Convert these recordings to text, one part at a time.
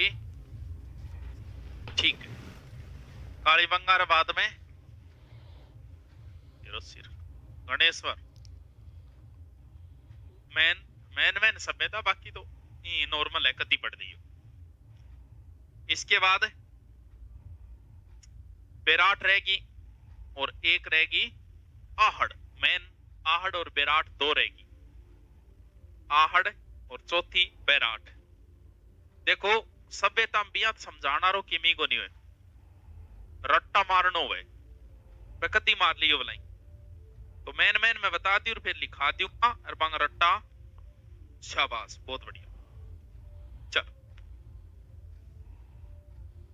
होगी। ठीक है, कालीबंगा बाद में सिर गणेश्वर मैन मैन सभ्यता, बाकी तो नॉर्मल है, कदी पढ़ दी हो। इसके बाद बेराट रहेगी और एक रहेगी आहड़। मैन आहड़ और बेराट दो रहेगी, आहड़ और चौथी बेराट। देखो सभ्यता बिया समझाना रो किमी को नहीं हुए, रट्टा मारनो हुए कति मार लियो भलाई। तो मैन मैं बता दी और फिर लिखा दी और बांग रट्टा। शाबाश, बहुत बढ़िया। चलो,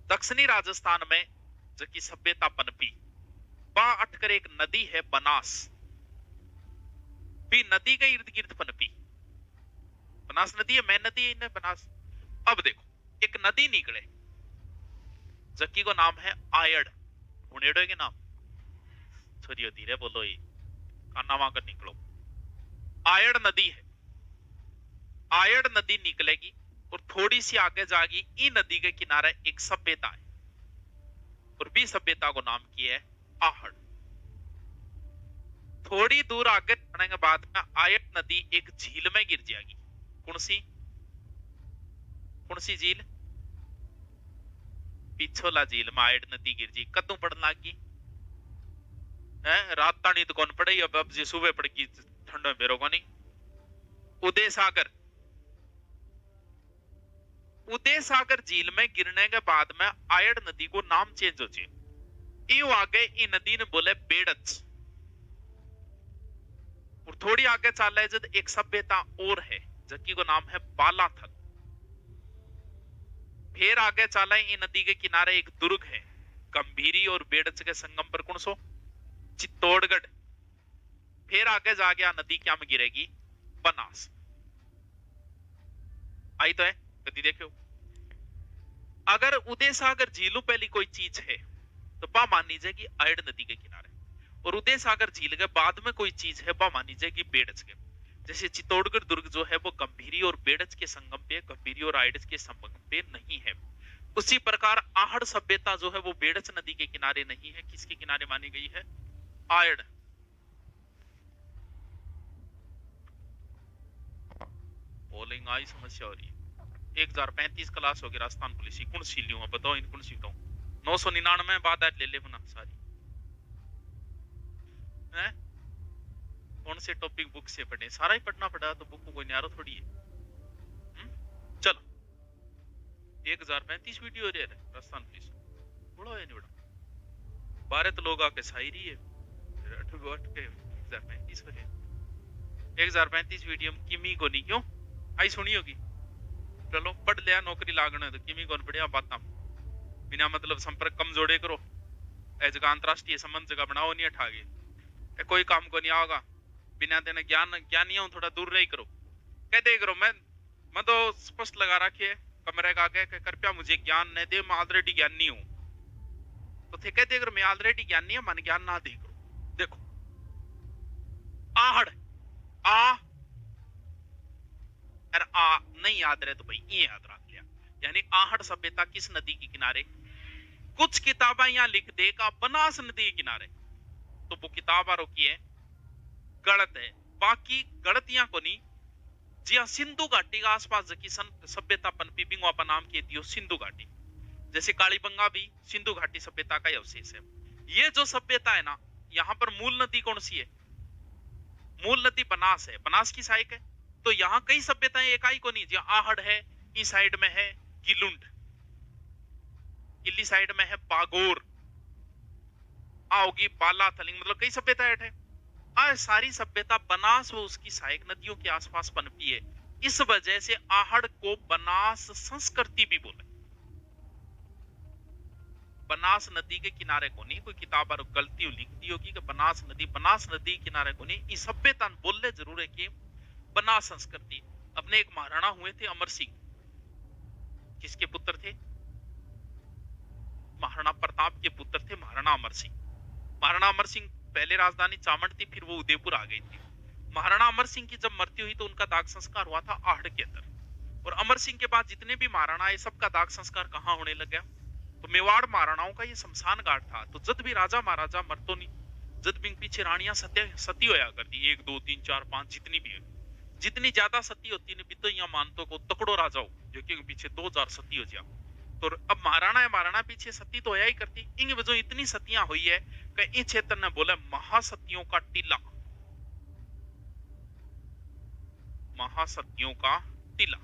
दक्षिणी राजस्थान में जबकि सभ्यता पनपी, वहां अटकर एक नदी है बनास, भी नदी के इर्द गिर्द पनपी। बनास नदी है, मैं नदी है इन्हें बनास। अब देखो एक नदी निकले जबकि को नाम है आयड़। उड़ेड़ो के नाम छोरियो धीरे बोलो, ये काना मांगर निकलो। आयड़ नदी है, आयड़ नदी निकलेगी और थोड़ी सी आगे जाएगी, ई नदी के किनारे एक सभ्यता है और बी सभ्यता को नाम किया है आहड़। थोड़ी दूर आगे जाने के बाद में आयड़ नदी एक झील में गिर जाएगी। कौन सी झील? पिछोला झील में आयड़ नदी गिर जी। कदू पड़न लागी है, रात तानी तो कौन पड़े, अब जी सुबह पड़गी ठंड में बेरो को नहीं। उदय सागर, उदय सागर झील में गिरने के बाद में आयड़ नदी को नाम चेंज हो जाए। यू आगे ई नदी ने बोले बेड़च। और थोड़ी आगे चल है जब एक सभ्यता और है जबकि को नाम है बालाथल। फिर आगे चला है, ई नदी के किनारे एक दुर्ग है, गंभीरी और बेड़च के संगम पर कौन सो? चित्तौड़गढ़। फिर आगे जा गया नदी क्या में गिरेगी? बनास। आई तो है, कदी देखो। अगर उदय सागर झीलों पहली कोई चीज है तो बा मान लीजिए आयड़ नदी के किनारे, और उदय सागर झील के बाद में कोई चीज है बा मान लीजिए बेड़च के। जैसे चित्तौड़गढ़ दुर्ग जो है वो गंभीरी और बेड़च के संगम पे, गंभीरी और आयड़ के संगम पे नहीं है। उसी प्रकार आहड़ सभ्यता जो है वो बेड़च नदी के किनारे नहीं है। किसके किनारे मानी गई है? आयड़। बोलिंग आई समस्या हो रही है। 1035 क्लास हो गई राजस्थान पुलिस की। कौन सी लियो बताओ, इन कौन सी बताऊं? 999 बाद ले ले होना सारी है। कौन से टॉपिक बुक से पढ़े? सारा ही पढ़ना पड़ा तो बुक को कोई न्यारो थोड़ी है। चलो 1035 वीडियो रे राजस्थान पुलिस बड़ा है नहीं बड़ा 12 तो लोग आके शायरी है 1035 हो गए। 1035 वीडियो किमी को नहीं क्यों आई सुनी होगी। चलो पढ़ लिया, नौकरी लागना तो किमी कौन पढ़िया बात बिना मतलब संपर्क कम जोड़े करो। जगह अंतरराष्ट्रीय संबंध जगह बनाओ नहीं अठागे, कोई काम को नहीं आओगा बिना देने ज्ञान ज्ञानियों थोड़ा दूर रही करो। कहते करो मैं तो स्पष्ट लगा रखिए कमरे का आगे कृपया मुझे ज्ञान न दे, मैं ऑलरेडी ज्ञानी हूं। तो थे कहते करो मैं ऑलरेडी ज्ञानी हूं, मन ज्ञान ना दे करो। देखो आहड़ आ और आ नहीं याद रहे तो भाई ये याद रख लिया। यानी आहड़ सभ्यता किस नदी के किनारे? कुछ किताबें यहां लिख देगा बनास नदी के किनारे, तो वो किताब रोकी है गलत है। बाकी गलतियां को नहीं जी। हाँ, सिंधु घाटी के आसपास जकी सभ्यता पनपी बिंगो अपन नाम के दियो सिंधु घाटी। जैसे कालीबंगा भी सिंधु घाटी सभ्यता का ही अवशेष है। ये जो सभ्यता है ना, यहाँ पर मूल नदी कौन सी है? मूल नदी बनास है, बनास की सहायक है। तो यहाँ कई सभ्यताएं एकाई को नहीं। जहाँ आहड़ है, इस साइड में है गिलुंड, किल्ली साइड में है बागोर, आओगी बाला थलिंग, मतलब कई सभ्यताएं है। सारी सभ्यता बनास व उसकी सहायक नदियों के आसपास पनपी है। इस वजह से आहड़ को बनास संस्कृति भी बोले। बनास नदी के किनारे को नहीं, कोई किताब पर गलती लिख दी होगी कि बनास नदी किनारे को नहीं। इस सभ्यता बोलने जरूर है कि बनास संस्कृति। अपने एक महाराणा हुए थे अमर सिंह, किसके पुत्र थे? महाराणा प्रताप के पुत्र थे महाराणा अमर सिंह। महाराणा अमर सिंह पहले राजधानी चामड़ थी, फिर वो उदयपुर आ गई थी। महाराणा अमर सिंह की जब मृत्यु हुई तो उनका दाग संस्कार हुआ था आहड़ के अंदर, और अमर सिंह के बाद जितने भी महाराणा ये सबका दाग संस्कार कहाँ होने लग गया? तो मेवाड़ महाराणाओं का ये शमशान घाट था। तो जद भी राजा महाराजा मरतो नहीं, जद भी पीछे रानियां सती होया करती, 1 2 3 4 5 जितनी भी है, जितनी ज्यादा सती होती है भी तो यहाँ मानतो को तकड़ो राजा हो जो कि पीछे 2000 सती हो जा। तो अब महाराणा पीछे सती तो होया ही करती, इन वजह इतनी सतियां हुई है कि इस क्षेत्र ने बोला महासतियों का टीला, महासतियों का टीला।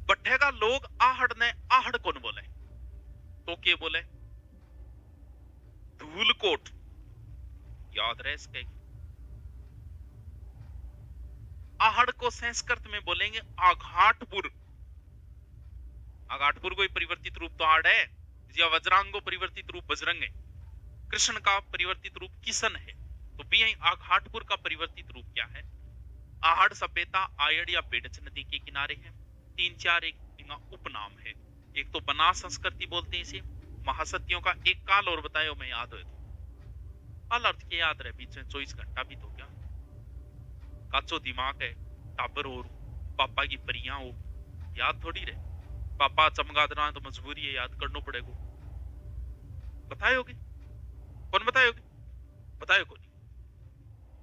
बठेगा लोग आहड़ ने आहड़ कौन बोले? तो के बोले? धूलकोट, याद रहे इसके। आहड़ को संस्कृत में बोलेंगे आघाटपुर। आघाटपुर कोई परिवर्तित रूप तो आड़ है, या वज्रांगो परिवर्तित रूप बजरंग है, कृष्ण का परिवर्तित रूप किशन है। तो भी यही आघाटपुर का परिवर्तित रूप क्या है? आहड़ सभ्यता आयड़ या बेडच नदी के किनारे है। 3-4 एक उपनाम है। एक तो बनास संस्कृति बोलते हैं इसे। महासतियों का एक काल और बतायो मैं याद हो तो काल अर्थ के याद रहे, बीच में 24 घंटा भी तो क्या काचो दिमाग है, टाबर और पापा की परियां हो, याद थोड़ी रहे। पापा चमगादना तो मजबूरी है, याद करना पड़ेगा। बतायोगे कौन? बतायोगे? बतायो कौन?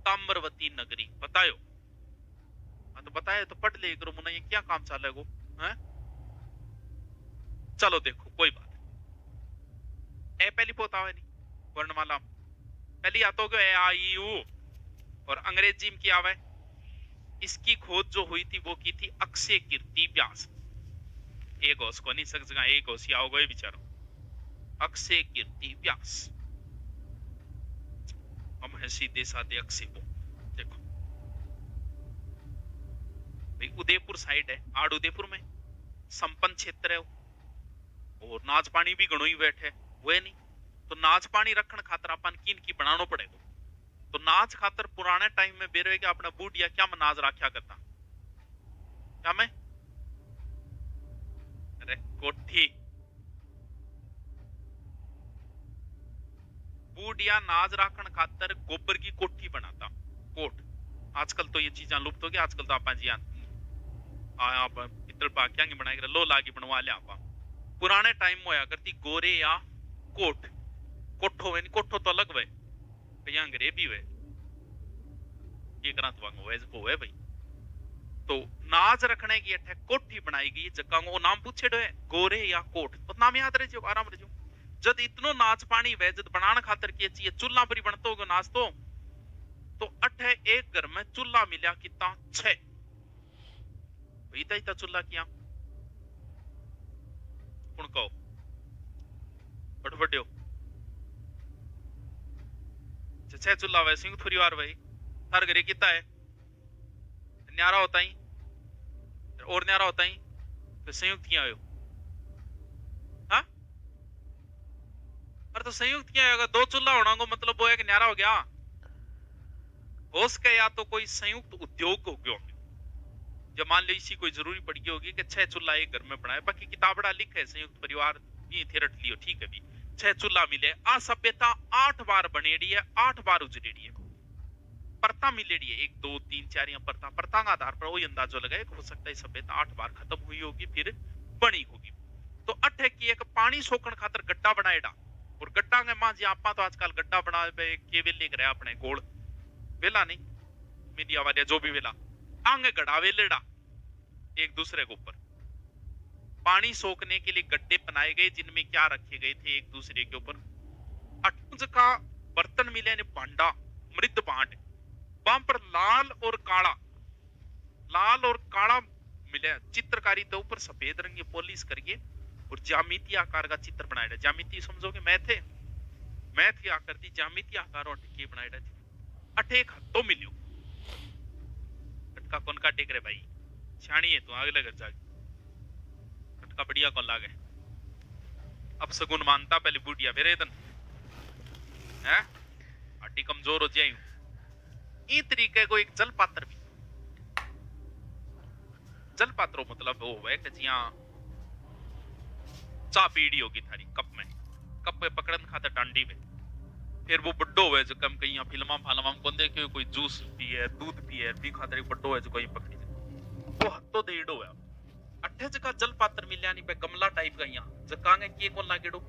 ताम्रवती नगरी बतायो। हाँ तो बताए तो पढ़ ले करो मुना, ये क्या काम चलेगो है? चलो देखो कोई बात ए पहली पोता है नहीं वर्णमाला पहली आतो गयो ए आ ई यू, और अंग्रेजी में क्या आवे? इसकी खोज जो हुई थी वो की थी अक्षय कीर्ति व्यास। एक होश को नहीं सक जगह एक होश आओ गए बिचारो अक्षय कीर्ति व्यास। हम है सीधे साधे अक्षय वो देखो भाई उदयपुर साइड है, आड़ उदयपुर में संपन्न क्षेत्र है और नाच पानी भी घणो ही बैठे वो नहीं। तो नाच पानी रखने खातर अपन किन की बनाना पड़ेगा। तो नाच खातर पुराने टाइम में बेरो के अपना बूढ़िया क्या में नाच रखा करता? क्या में? अरे कोठी। बूढ़िया नाच रखने खातर गोबर की कोठी बनाता कोट। आजकल तो ये चीजें लुप्त हो गई। आजकल तो आप जी पितल पाकिया की बनाई लोला की बनवा लिया आप। पुराने टाइम में होया करती गोरे या कोट कोठो वे कोठो तो अलग वे भैया अंग्रेजी वे ये करा तो वो है भाई। तो नाज रखने की अठे कोठी बनाई गई जगह को नाम पूछे है गोरे या कोट, तो नाम याद रहे आराम रहे। जद इतनो नाच पानी वे जद बनाने खातर की चाहिए चूल्हा पर बनतो होगा नाच तो अठे एक घर में चूल्हा मिला कितना 6 इता चूल्हा किया कहो बड़ो 6 चूल्हा वे संयुक्त परिवार भाई हर घरे कितना है न्यारा होता ही और न्यारा होता ही तो संयुक्त किया हो। हाँ अरे तो संयुक्त किया होगा 2 चूल्हा होना को मतलब वो एक न्यारा हो गया। हो सके या तो कोई संयुक्त उद्योग हो गया, जब मान लो इसी कोई जरूरी पड़ गई होगी कि 6 चूल्हा एक घर में बनाए। बाकी किताबड़ा लिखे संयुक्त परिवार भी थे रट लियो ठीक है भी 6 चूल्हा मिले। आ सभ्यता 8 बार बनेड़ी है, 8 बार उजड़ेड़ी है, परता मिलेड़ी है 1 2 3 4 या परता का आधार पर वही अंदाजो लगाए हो सकता है सभ्यता 8 बार खत्म हुई होगी फिर बनी होगी। तो अठे की एक पानी सोकण खातर गड्ढा बनाएड़ा और गड्ढा के मां जी आपा तो आजकल गड्ढा बना के वेले करे अपने गोल वेला नहीं मीडिया वाले जो भी वेला आंगे गड़ा वेलेड़ा एक दूसरे के ऊपर पानी सोखने के लिए गड्ढे बनाए गए जिनमें क्या रखे गए थे एक दूसरे के ऊपर। अटूज का बर्तन मिले ने भांडा मृत भांड वहां पर लाल और काला मिले चित्रकारी के ऊपर सफेद रंग की पॉलिश करके और ज्यामिति आकार का चित्र बनाया। ज्यामिति समझोगे मैथ की आकृति ज्यामिति आकार के बनाया। अठे एक हत्तो मिलियो कटका कौन का टेक रे भाई छाणी है तो अगले घर जाके कटका बढ़िया कौन लागे। अब सगुन मानता पहले बूढ़िया मेरे दन है हड्डी कमजोर हो जाए ई तरीके को एक जल पात्र भी जल पात्रो मतलब वो है कि जिया चा पीड़ी होगी थारी कप में पकड़न खातर डांडी में फिर वो बड्डो है जो कम कहीं फिल्मा फालमा में कौन देखे कोई जूस पिए दूध पिए भी खातर एक बड्डो है जो कहीं पकड़ी वो हत्तो देड़ो है अठे जगह जल पात्र मिलिया नहीं पे गमला टाइप का यहाँ जकांगे किए को लागेड़ो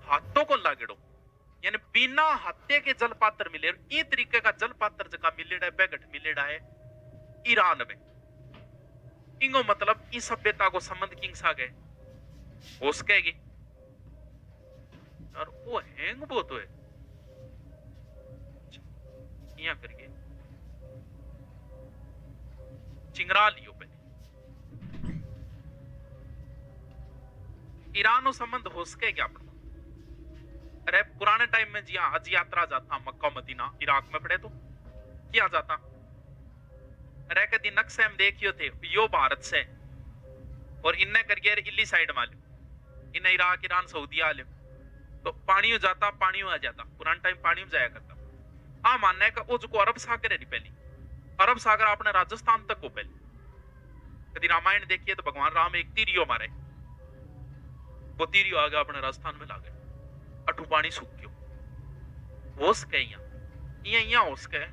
हाथों को लागेड़ो यानी बिना हत्ते के जल पात्र मिले ये तरीके का जल पात्र जगह मिलेड़ा है बैगट मिलेड़ा है ईरान में इंगो मतलब इस सभ्यता को संबंध किंग सा गए हो सकेगी और वो हैंग बहुत है यहाँ करके चिंगरा लियो पहले ईरान संबंध हो सके क्या अपना अरे पुराने टाइम में जी हज यात्रा जाता मक्का मदीना इराक में पड़े तो क्या जाता अरे कदी नक्शे में देखियो थे यो भारत से और इन्ने करके इल्ली साइड में लियो इन्ने इराक ईरान सऊदी आ लियो तो पानी जाता पानी आ जाता पुराने टाइम पानी में जाया करता हाँ मानना है कि वो जो अरब सागर है नहीं पहली अरब सागर अपने राजस्थान तक को पहले कभी रामायण देखिए तो भगवान राम एक तीरियो मारे वो तीरियो आ गया अपने राजस्थान में ला गए अटू पानी सूख गयो हो सके यहाँ हो सके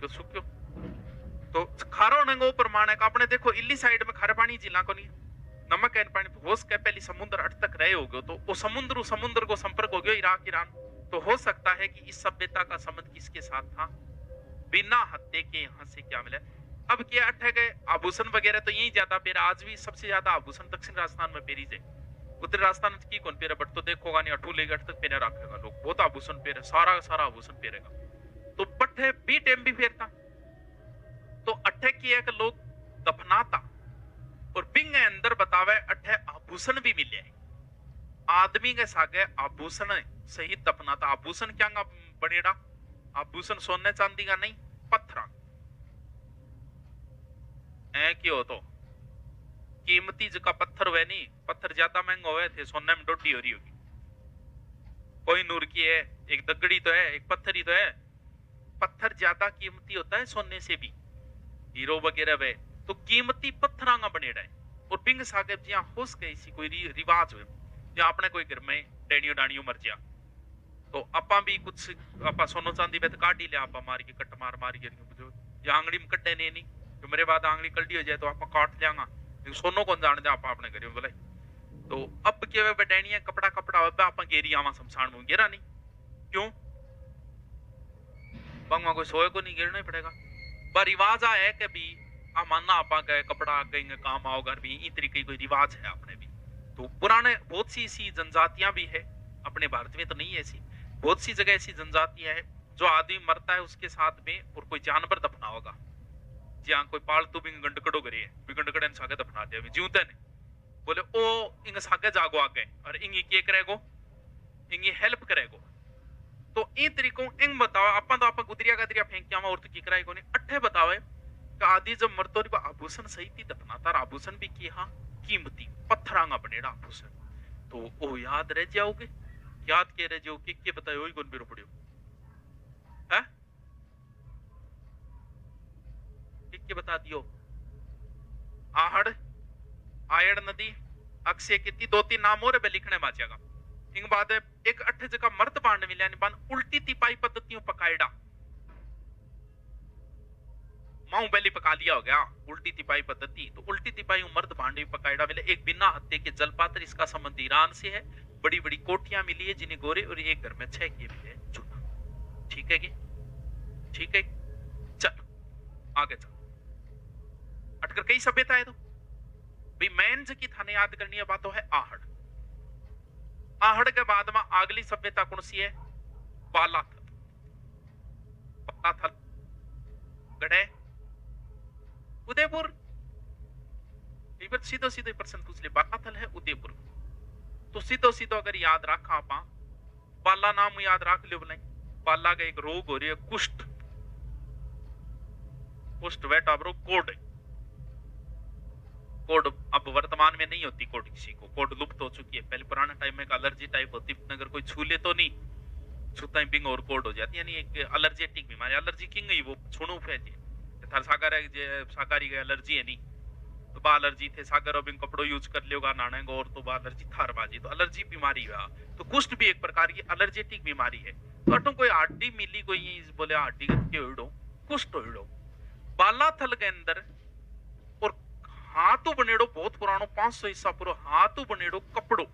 सूख गयो तो खारो नंगो प्रमाण का अपने देखो इल्ली साइड में खारे पानी जिला को नहीं नमक है पानी हो सके पहली समुद्र अट तक रहे हो गयो तो वो समुद्र को संपर्क हो गयो इराक ईरान तो हो सकता है कि इस सभ्यता का संबंध किसके साथ था बिना हत्ते के यहाँ से क्या मिला अब क्या अठे गए आभूषण वगैरह तो यही ज्यादा पेरा आज भी सबसे ज्यादा आभूषण दक्षिण राजस्थान में पेरी जाए उत्तरी राजस्थान की कौन पेरा बट तो देखोगा नहीं अठू लेगा तक पेरा रखेगा लोग बहुत आभूषण पेरे सारा आभूषण पेरेगा तो पट्टे बी टेम भी फेरता तो अठे की एक लोग दफनाता और बिंग अंदर बतावे अठे आभूषण भी मिले आदमी के सागे आभूषण सही दफनाता आभूषण क्या बनेड़ा आभूषण सोने चांदी का नहीं पत्थर क्यों तो कीमती जगह पत्थर हुए नहीं पत्थर ज्यादा महंगा हुए थे सोने में डोटी हो रही होगी कोई नूर की है एक दगड़ी तो है एक पत्थर ही तो है पत्थर ज्यादा कीमती होता है सोने से भी हीरो वगैरह वे तो कीमती पत्थर का बनेड़ा है और बिंग सागे जहाँ हो सके इसी कोई रिवाज हुए जहाँ अपने कोई घर में डेनियो डानियो मर जा तो आपा भी कुछ आपा सोनो चांदी पे तो काट ही लिया आपा मार के कट मार मार के जो या आंगड़ी में कट्टे नहीं तो मेरे बाद आंगड़ी कल्टी हो जाए तो आपा काट लियागा सोनो कौन जान दे आपा अपने घर में बोले तो अब के वे डेनिया कपड़ा कपड़ा हो आपा गेरी आवा शमशान में गिरा नहीं क्यों बंगवा कोई सोए को नहीं गिरना ही पड़ेगा पर रिवाज है कि भी आ मानना आपा गए कपड़ा कहीं काम आओ घर भी इस तरीके कोई रिवाज है अपने भी तो पुराने बहुत सी ऐसी जनजातियां भी है अपने भारत में तो नहीं है ऐसी बहुत सी जगह ऐसी जनजातियां है जो आदमी मरता है उसके साथ में और कोई जानवर दफना होगा जहाँ कोई पालतू भी गंडकड़ो करे भी गंडकड़े ने सागे दफना दिया जीवते ने बोले ओ इंग सागे जागो आगे और इंगी के करेगो इंगी हेल्प करेगो तो इन तरीकों इंग बताओ आपा तो आपा गुदरिया गदरिया फेंक के और तो की कराएगो नहीं अट्ठे बतावे कि आदि जब मरतो री आभूषण सही थी दफनाता आभूषण भी की हाँ कीमती पत्थरांगा बनेड़ा आभूषण तो ओ याद रह जाओगे याद के रह जाओ के बताओ कौन बिरो पड़ियो है के बता दियो आहड़ आयड़ नदी अक्षय किती दो तीन नाम और लिखने बाचेगा इंग बाद एक अठे जगह मर्द बांड मिले बान उल्टी तिपाई पद्धतियों पकाएड़ा माऊ बेली पका लिया हो गया उल्टी तिपाई पद्धति तो उल्टी तिपाई मर्द भांडे पकाएड़ा मिले एक बिना हत्ते के जलपात्र इसका संबंध ईरान से है बड़ी बड़ी कोठियां मिली है जिन्हें गोरे और एक घर में 6 के मिले चुना ठीक है ठीक है चल आगे चल अटकर कई सभ्यता है तो भाई मैन की थाने याद करनी है बात है आहड़ आहड़ के बाद में अगली सभ्यता कौन सी है बालाथल बालाथल गढ़े उदयपुर सीधो सीधो प्रश्न पूछ ले बालाथल है उदयपुर तो सीधो सीधो अगर याद रखा आप बाला नाम याद रख लियो बोले बाला का एक रोग हो रही है कुष्ठ कुष्ठ वेट रोग कोड कोड अब वर्तमान में नहीं होती कोड किसी को कोड लुप्त हो चुकी है पहले पुराने टाइम में एलर्जी टाइप होती अगर कोई छू ले तो नहीं छूता ही बिंग और कोड हो जाती यानी एक एलर्जेटिक बीमारी एलर्जी किंग ही वो छुणु फैजी थार सागर है जे साकारी का एलर्जी है नहीं तो बा एलर्जी थे सागर और बिंग कपड़ो यूज कर लियोगा नाने को और तो बा एलर्जी थार बाजी तो एलर्जी बीमारी है तो कुष्ठ भी एक प्रकार की एलर्जेटिक बीमारी है तो अटो कोई हड्डी मिली कोई बोले हड्डी के उड़ो कुष्ठ उड़ो बालाथल के अंदर हाथों बनेड़ो बहुत पुरानो 500 ईसा पूर्व हाथों बनेड़ो कपड़ो।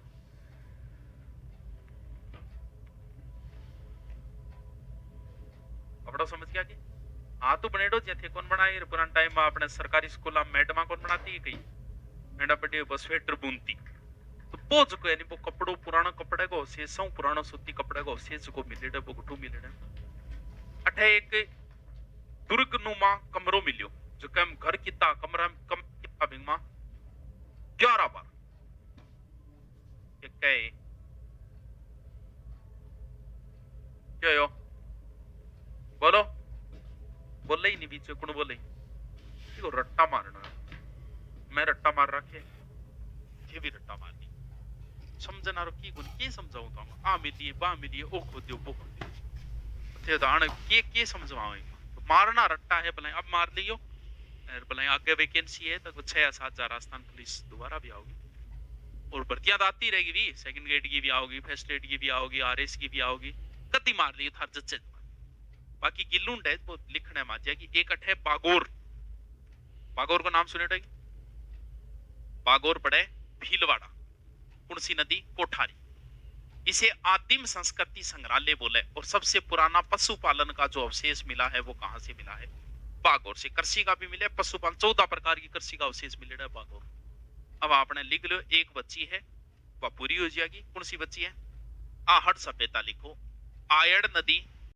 कपड़ो समझ गया कि हाथों बनेड़ो जे कौन बनाए पुराना टाइम में अपने सरकारी स्कूल में मैडमा कौन बनाती है कई मेडा पड़ी बस स्वेटर बुनती तो वो जो यानी वो कपड़ो पुराना कपड़े को शेषों पुराना सूती कपड़े को शेष को मिलेड़े वो गुटू मिलेड़े अठे एक दुर्ग नुमा कमरो मिलियो जो कम घर किता कमरा कम किता बिंगमा 11 बार क्या यो बोलो बोले ही नहीं बीच कौन बोले इसको रट्टा मारना मैं रट्टा मार रखे ये भी रट्टा मारनी समझना रो की गुण के समझाऊं तो आ मिलिए बा मिलिए ओ खोदियो वो खोदियो थे तो आने के समझवाओ तो मारना रट्टा है भले अब मार लियो भले आगे वैकेंसी है तो 6 या 7 हजार राजस्थान पुलिस दोबारा भी आओगी और भर्तियां तो आती रहेगी भी सेकंड ग्रेड की भी आओगी फर्स्ट ग्रेड की भी आओगी आरएस की भी आओगी कति मार लियो थार जच्चे बाकी गिल्लुंड है वो लिखने माजिया कि एक अठे बागोर बागोर का नाम सुने बागोर पड़े भीलवाड़ा कुणसी नदी कोठारी इसे आदिम संस्कृति संग्रहालय बोले और सबसे पुराना पशुपालन का जो अवशेष मिला है वो कहां से मिला है बागोर से कृषि का भी मिले पशुपालन 14 प्रकार की कृषि का अवशेष मिलेगा बागोर अब आपने लिख लो एक बच्ची है वह पूरी हो जाएगी कौन सी बच्ची है आहट सभ्यता लिखो आयड़ नदी